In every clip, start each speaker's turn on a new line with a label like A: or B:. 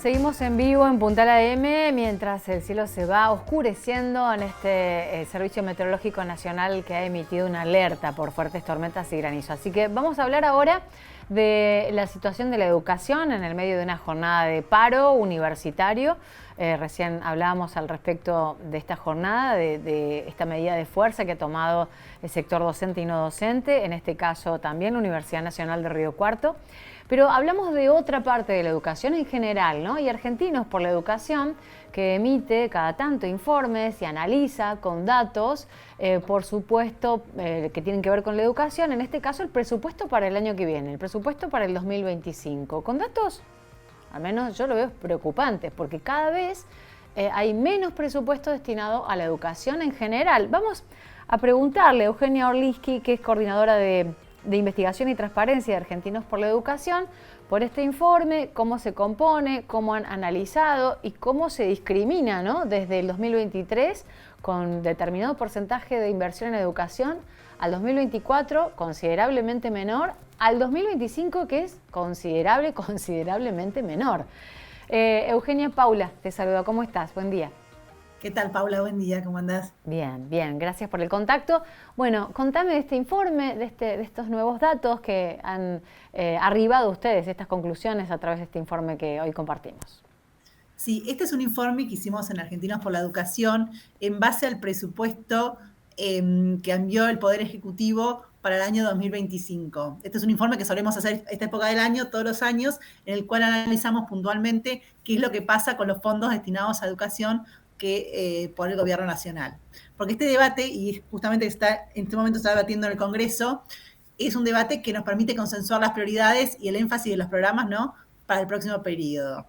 A: Seguimos en vivo en Puntal AM mientras el cielo se va oscureciendo en este Servicio Meteorológico Nacional que ha emitido una alerta por fuertes tormentas y granizo. Así que vamos a hablar ahora de la situación de la educación en el medio de una jornada de paro universitario. Recién hablábamos al respecto de esta jornada, de esta medida de fuerza que ha tomado el sector docente y no docente, en este caso también la Universidad Nacional de Río Cuarto. Pero hablamos de otra parte de la educación en general, ¿no? Y Argentinos por la Educación, que emite cada tanto informes y analiza con datos, por supuesto, que tienen que ver con la educación, en este caso el presupuesto para el año que viene, el presupuesto para el 2025, con datos, al menos yo lo veo preocupantes, porque cada vez hay menos presupuesto destinado a la educación en general. Vamos a preguntarle a Eugenia Orliski, que es coordinadora de Investigación y Transparencia de Argentinos por la Educación, por este informe, cómo se compone, cómo han analizado y cómo se discrimina, ¿no?, desde el 2023 con determinado porcentaje de inversión en educación, al 2024 considerablemente menor, al 2025 que es considerablemente menor. Eugenia, Paula, te saludo, ¿cómo estás? Buen día.
B: ¿Qué tal, Paula? Buen día, ¿cómo andás?
A: Bien, bien, gracias por el contacto. Bueno, contame de este informe, de estos nuevos datos que han arribado ustedes, estas conclusiones a través de este informe que hoy compartimos.
B: Sí, este es un informe que hicimos en Argentinos por la Educación en base al presupuesto que envió el Poder Ejecutivo para el año 2025. Este es un informe que solemos hacer esta época del año, todos los años, en el cual analizamos puntualmente qué es lo que pasa con los fondos destinados a educación que por el gobierno nacional. Porque este debate, y justamente en este momento está debatiendo en el Congreso, es un debate que nos permite consensuar las prioridades y el énfasis de los programas, ¿no?, para el próximo periodo.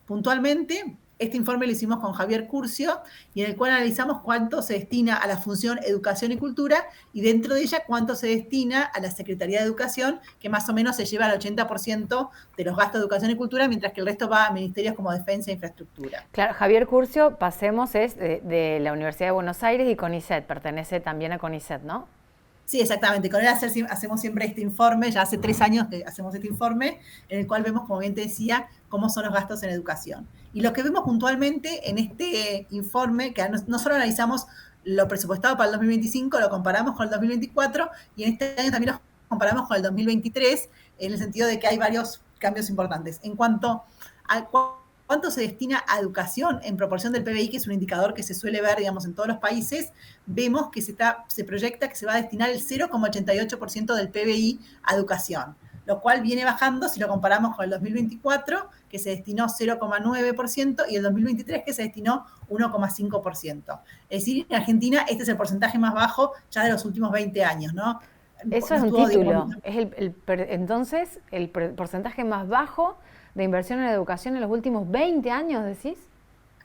B: Puntualmente, este informe lo hicimos con Javier Curcio y en el cual analizamos cuánto se destina a la función Educación y Cultura y dentro de ella cuánto se destina a la Secretaría de Educación, que más o menos se lleva el 80% de los gastos de Educación y Cultura, mientras que el resto va a ministerios como Defensa e Infraestructura.
A: Claro, Javier Curcio, pasemos, es de la Universidad de Buenos Aires y CONICET, pertenece también a CONICET, ¿no?
B: Sí, exactamente. Con él hacemos siempre este informe, ya hace 3 años que hacemos este informe, en el cual vemos, como bien te decía, cómo son los gastos en educación. Y lo que vemos puntualmente en este informe, que no solo analizamos lo presupuestado para el 2025, lo comparamos con el 2024 y en este año también lo comparamos con el 2023, en el sentido de que hay varios cambios importantes. En cuanto a cuánto se destina a educación en proporción del PBI, que es un indicador que se suele ver, digamos, en todos los países, vemos que se proyecta que se va a destinar el 0,88% del PBI a educación, lo cual viene bajando si lo comparamos con el 2024, que se destinó 0,9%, y el 2023, que se destinó 1,5%. Es decir, en Argentina este es el porcentaje más bajo ya de los últimos 20 años, ¿no?
A: Eso es un título. Es entonces el porcentaje más bajo de inversión en educación en los últimos 20 años, ¿decís?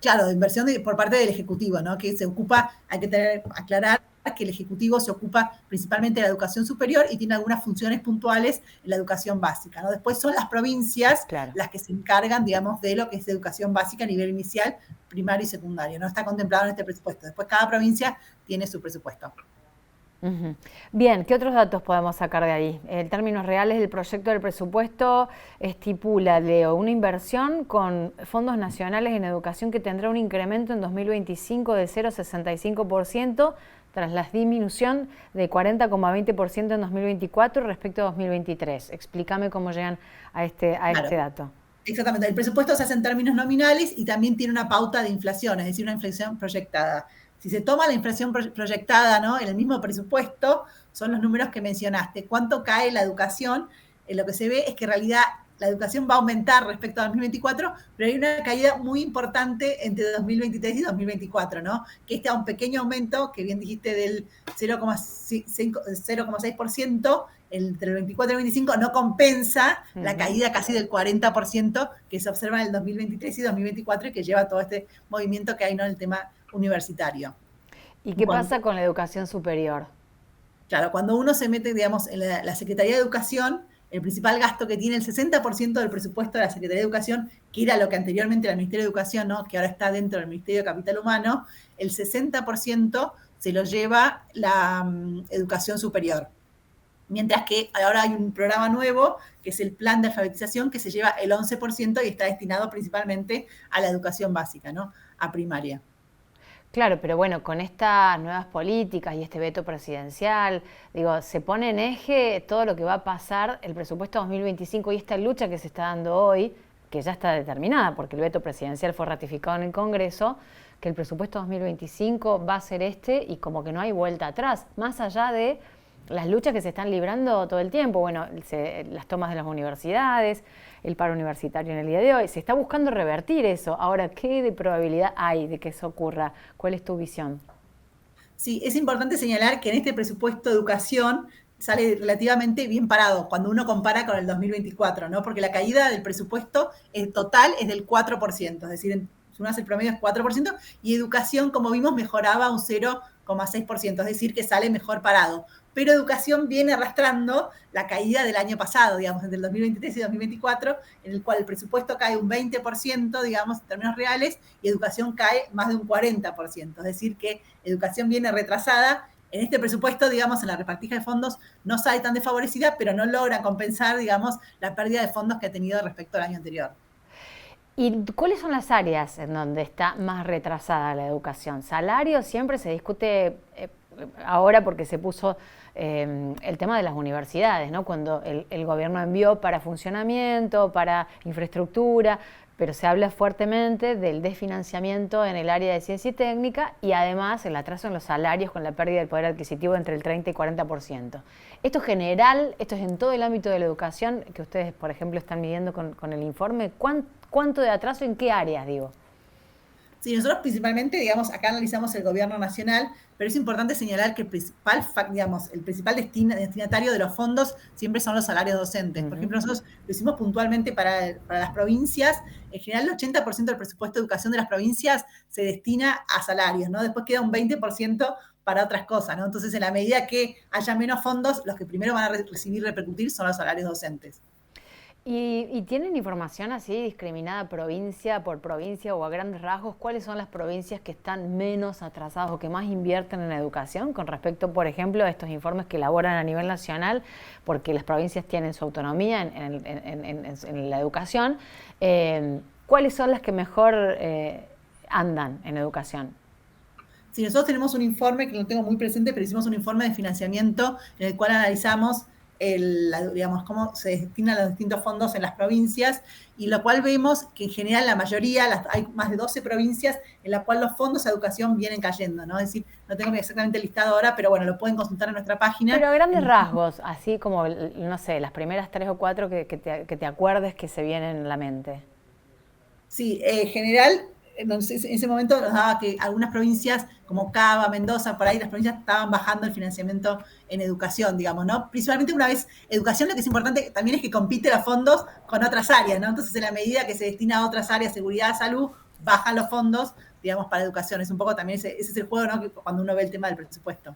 B: Claro, de inversión por parte del Ejecutivo, ¿no? Que se ocupa, hay que aclarar que el Ejecutivo se ocupa principalmente de la educación superior y tiene algunas funciones puntuales en la educación básica, ¿no? Después son las provincias, claro, las que se encargan, digamos, de lo que es educación básica a nivel inicial, primario y secundario. No está contemplado en este presupuesto. Después cada provincia tiene su presupuesto.
A: Bien, ¿qué otros datos podemos sacar de ahí? En términos reales, el proyecto del presupuesto estipula, Leo, una inversión con fondos nacionales en educación que tendrá un incremento en 2025 de 0,65% tras la disminución de 40,20% en 2024 respecto a 2023. Explícame cómo llegan a este dato.
B: Exactamente, el presupuesto se hace en términos nominales y también tiene una pauta de inflación, es decir, una inflación proyectada. Si se toma la inflación proyectada, ¿no?, en el mismo presupuesto, son los números que mencionaste. ¿Cuánto cae la educación? Lo que se ve es que en realidad la educación va a aumentar respecto a 2024, pero hay una caída muy importante entre 2023 y 2024, ¿no? Que está un pequeño aumento, que bien dijiste, del 0,6%, entre el 24 y el 25, no compensa la caída casi del 40% que se observa en el 2023 y 2024 y que lleva todo este movimiento que hay, ¿no?, en el tema universitario.
A: ¿Y qué pasa con la educación superior?
B: Claro, cuando uno se mete, digamos, en la Secretaría de Educación, el principal gasto que tiene, el 60% del presupuesto de la Secretaría de Educación, que era lo que anteriormente era el Ministerio de Educación, ¿no?, que ahora está dentro del Ministerio de Capital Humano, el 60% se lo lleva la educación superior. mientras que ahora hay un programa nuevo, que es el plan de alfabetización, que se lleva el 11% y está destinado principalmente a la educación básica, ¿no? A primaria.
A: Claro, pero bueno, con estas nuevas políticas y este veto presidencial, digo, se pone en eje todo lo que va a pasar el presupuesto 2025 y esta lucha que se está dando hoy, que ya está determinada porque el veto presidencial fue ratificado en el Congreso, que el presupuesto 2025 va a ser este y como que no hay vuelta atrás, más allá de las luchas que se están librando todo el tiempo, bueno, las tomas de las universidades, el paro universitario en el día de hoy, se está buscando revertir eso. Ahora, ¿qué de probabilidad hay de que eso ocurra? ¿Cuál es tu visión?
B: Sí, es importante señalar que en este presupuesto de educación sale relativamente bien parado cuando uno compara con el 2024, ¿no? Porque la caída del presupuesto en total es del 4%, es decir, si uno hace el promedio es 4%, y educación, como vimos, mejoraba un 0,6%, es decir, que sale mejor parado. Pero educación viene arrastrando la caída del año pasado, digamos, entre el 2023 y 2024, en el cual el presupuesto cae un 20%, digamos, en términos reales, y educación cae más de un 40%. Es decir, que educación viene retrasada. En este presupuesto, digamos, en la repartija de fondos no sale tan desfavorecida, pero no logra compensar, digamos, la pérdida de fondos que ha tenido respecto al año anterior.
A: ¿Y cuáles son las áreas en donde está más retrasada la educación? Salario siempre se discute ahora porque se puso el tema de las universidades, ¿no? Cuando el gobierno envió para funcionamiento, para infraestructura, pero se habla fuertemente del desfinanciamiento en el área de ciencia y técnica y además el atraso en los salarios con la pérdida del poder adquisitivo entre el 30 y 40%. Esto es general, esto es en todo el ámbito de la educación que ustedes, por ejemplo, están midiendo con el informe. ¿Cuánto de atraso en qué áreas, digo?
B: Sí, nosotros principalmente, digamos, acá analizamos el gobierno nacional, pero es importante señalar que digamos, el principal destinatario de los fondos siempre son los salarios docentes. Por ejemplo, nosotros lo hicimos puntualmente para las provincias. En general, el 80% del presupuesto de educación de las provincias se destina a salarios, ¿no? Después queda un 20% para otras cosas, ¿no? Entonces, en la medida que haya menos fondos, los que primero van a recibir y repercutir son los salarios docentes.
A: ¿Y tienen información así discriminada provincia por provincia o a grandes rasgos? ¿Cuáles son las provincias que están menos atrasadas o que más invierten en educación con respecto, por ejemplo, a estos informes que elaboran a nivel nacional? Porque las provincias tienen su autonomía en la educación. ¿Cuáles son las que mejor andan en educación?
B: Si nosotros tenemos un informe, que lo tengo muy presente, pero hicimos un informe de financiamiento en el cual analizamos digamos, cómo se destinan los distintos fondos en las provincias, y lo cual vemos que en general la mayoría, hay más de 12 provincias en las cuales los fondos a educación vienen cayendo, ¿no? Es decir, no tengo exactamente el listado ahora, pero bueno, lo pueden consultar en nuestra página.
A: Pero a grandes rasgos, así como, no sé, las primeras 3 o 4 que te acuerdes que se vienen en la mente.
B: Sí, en general, entonces, en ese momento nos daba que algunas provincias, como Cava, Mendoza, por ahí las provincias estaban bajando el financiamiento en educación, digamos, ¿no? Principalmente una vez, educación lo que es importante también es que compite los fondos con otras áreas, ¿no? Entonces, en la medida que se destina a otras áreas, seguridad, salud, bajan los fondos, digamos, para educación. Es un poco también ese es el juego, ¿no? Que cuando uno ve el tema del presupuesto.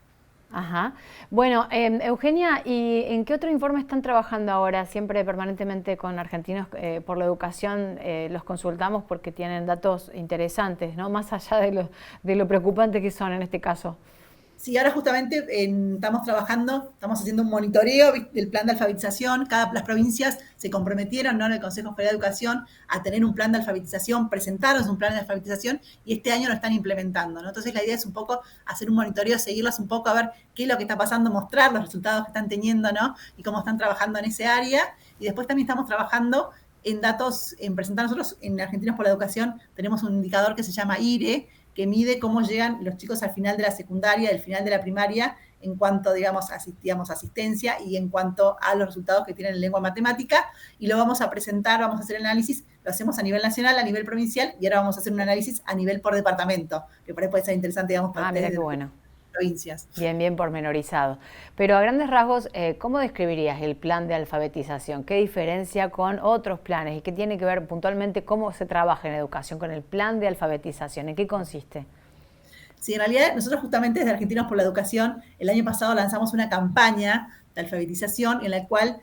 A: Ajá. Bueno, Eugenia, ¿y en qué otro informe están trabajando ahora? Siempre permanentemente con Argentinos por la Educación los consultamos porque tienen datos interesantes, ¿no? Más allá de lo preocupante que son en este caso.
B: Sí, ahora justamente estamos trabajando, estamos haciendo un monitoreo del plan de alfabetización. Las provincias se comprometieron, ¿no?, en el Consejo Federal de Educación a tener un plan de alfabetización, presentaron un plan de alfabetización y este año lo están implementando, ¿no? Entonces la idea es un poco hacer un monitoreo, seguirlas un poco, a ver qué es lo que está pasando, mostrar los resultados que están teniendo, ¿no? Y cómo están trabajando en ese área. Y después también estamos trabajando en datos, en presentar nosotros en Argentinos por la Educación, tenemos un indicador que se llama IRE, que mide cómo llegan los chicos al final de la secundaria, al final de la primaria, en cuanto, digamos, asistencia y en cuanto a los resultados que tienen en lengua matemática, y lo vamos a presentar, vamos a hacer el análisis, lo hacemos a nivel nacional, a nivel provincial, y ahora vamos a hacer un análisis a nivel por departamento, que por ahí puede ser interesante, digamos, para
A: mira qué bueno.
B: Provincias.
A: Bien, bien pormenorizado. Pero a grandes rasgos, ¿cómo describirías el plan de alfabetización? ¿Qué diferencia con otros planes? ¿Y qué tiene que ver puntualmente cómo se trabaja en educación con el plan de alfabetización? ¿En qué consiste?
B: Sí, en realidad nosotros justamente desde Argentinos por la Educación, el año pasado lanzamos una campaña de alfabetización en la cual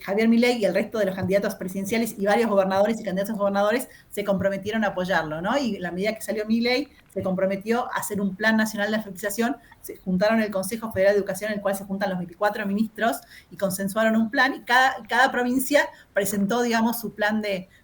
B: Javier Milei y el resto de los candidatos presidenciales y varios gobernadores y candidatos a gobernadores se comprometieron a apoyarlo, ¿no? Y en la medida que salió Milei, se comprometió a hacer un plan nacional de alfabetización, se juntaron el Consejo Federal de Educación, en el cual se juntan los 24 ministros y consensuaron un plan, y cada provincia presentó, digamos, su plan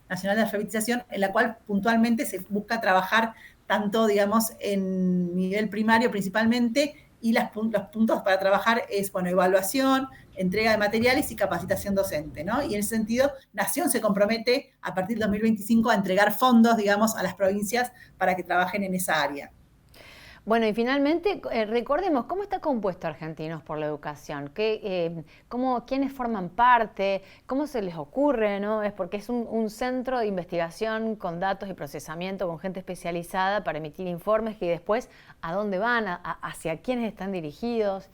B: nacional de alfabetización, en la cual puntualmente se busca trabajar tanto, digamos, en nivel primario principalmente, y los puntos para trabajar es, bueno, evaluación, entrega de materiales y capacitación docente, ¿no? Y en ese sentido, Nación se compromete a partir de 2025 a entregar fondos, digamos, a las provincias para que trabajen en esa área.
A: Bueno, y finalmente, recordemos, ¿cómo está compuesto Argentinos por la Educación? ¿Quiénes forman parte? ¿Cómo se les ocurre? ¿No? Es porque es un centro de investigación con datos y procesamiento, con gente especializada para emitir informes que después, ¿a dónde van? ¿Hacia quiénes están dirigidos?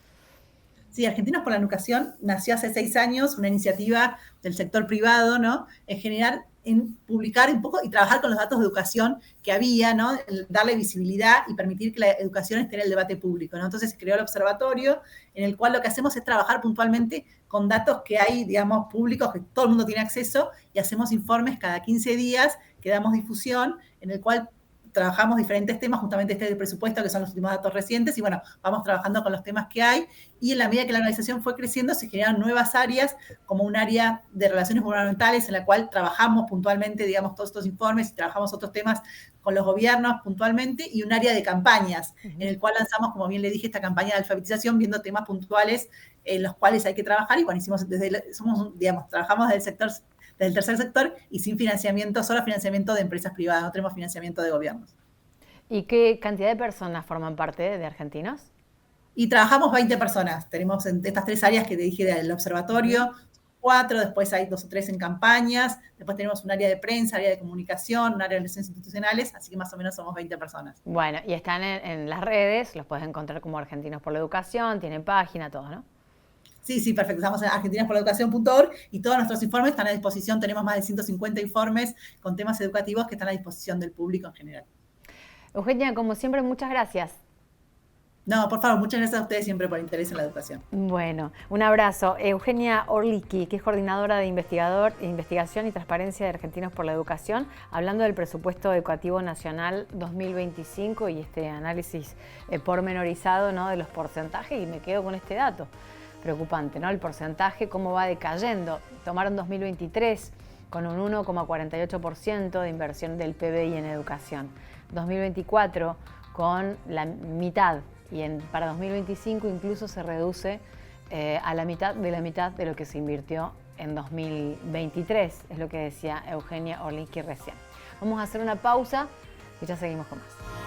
B: Sí, Argentinos por la Educación nació hace 6 años, una iniciativa del sector privado, ¿no? En general, en publicar un poco y trabajar con los datos de educación que había, ¿no? Darle visibilidad y permitir que la educación esté en el debate público, ¿no? Entonces se creó el observatorio, en el cual lo que hacemos es trabajar puntualmente con datos que hay, digamos, públicos, que todo el mundo tiene acceso, y hacemos informes cada 15 días que damos difusión, en el cual trabajamos diferentes temas, justamente este del presupuesto, que son los últimos datos recientes, y bueno, vamos trabajando con los temas que hay, y en la medida que la organización fue creciendo, se generaron nuevas áreas, como un área de relaciones gubernamentales, en la cual trabajamos puntualmente, digamos, todos estos informes, y trabajamos otros temas con los gobiernos puntualmente, y un área de campañas, en el cual lanzamos, como bien le dije, esta campaña de alfabetización, viendo temas puntuales en los cuales hay que trabajar, y bueno, trabajamos del tercer sector y sin financiamiento, solo financiamiento de empresas privadas, no tenemos financiamiento de gobiernos.
A: ¿Y qué cantidad de personas forman parte de Argentinos?
B: Y trabajamos 20 personas, tenemos en estas 3 áreas que te dije del observatorio, 4, después hay 2 o 3 en campañas, después tenemos un área de prensa, área de comunicación, un área de relaciones institucionales, así que más o menos somos 20 personas.
A: Bueno, y están en las redes, los puedes encontrar como Argentinos por la Educación, tienen página, todo, ¿no?
B: Sí, perfecto. Estamos en argentinasporlaeducacion.org y todos nuestros informes están a disposición. Tenemos más de 150 informes con temas educativos que están a disposición del público en general.
A: Eugenia, como siempre, muchas gracias.
B: No, por favor, muchas gracias a ustedes siempre por el interés en la educación.
A: Bueno, un abrazo. Eugenia Orlicki, que es coordinadora de investigación y transparencia de Argentinos por la Educación, hablando del presupuesto educativo nacional 2025 y este análisis pormenorizado, ¿no?, de los porcentajes, y me quedo con este dato preocupante, ¿no? El porcentaje, cómo va decayendo. Tomaron 2023 con un 1,48% de inversión del PBI en educación. 2024 con la mitad, y para 2025 incluso se reduce a la mitad de lo que se invirtió en 2023, es lo que decía Eugenia Orlicki recién. Vamos a hacer una pausa y ya seguimos con más.